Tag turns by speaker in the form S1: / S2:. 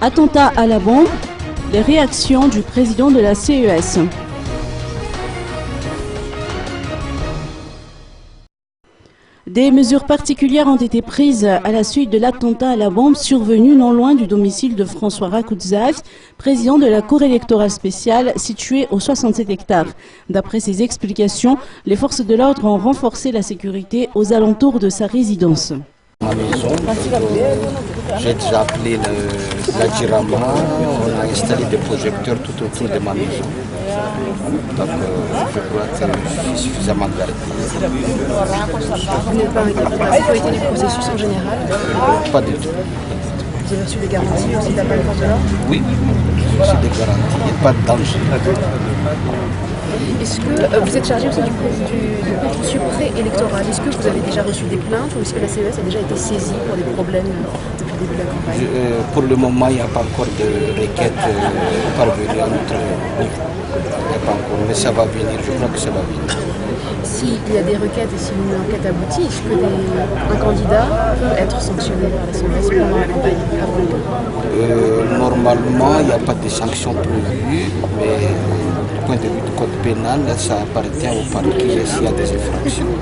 S1: Attentat à la bombe, les réactions du président de la CES. Des mesures particulières ont été prises à la suite de l'attentat à la bombe survenu non loin du domicile de François Rakouzaf, président de la Cour électorale spéciale située aux 67 hectares. D'après ses explications, les forces de l'ordre ont renforcé la sécurité aux alentours de sa résidence.
S2: Ma maison, j'ai déjà appelé la Girama, on a installé des projecteurs tout autour de ma maison. Donc je crois que je suis suffisamment gardé.
S3: Vous n'êtes pas inquiet pour la sécurité du processus en général?
S2: Pas du tout.
S3: Vous avez reçu des garanties aussi de la part des forces de l'ordre?
S2: Oui, j'ai reçu des garanties, il n'y a pas de danger.
S3: Est-ce que vous êtes chargé aussi du contentieux préélectoral? Est-ce que vous avez déjà reçu des plaintes ou est-ce que la CES a déjà été saisie pour des problèmes depuis le début de la campagne?
S2: Pour le moment, il n'y a pas encore de requête parvenue à notre niveau. Il n'y a pas encore, mais ça va venir, je crois que ça va venir.
S3: S'il y a des requêtes et si une enquête aboutit, est-ce qu'un candidat peut être sanctionné par la CES pendant la campagne avant le vote?
S2: Normalement, il n'y a pas de sanctions prévues, mais du point de vue du code pénal, ça appartient au parquet s'il y a des infractions.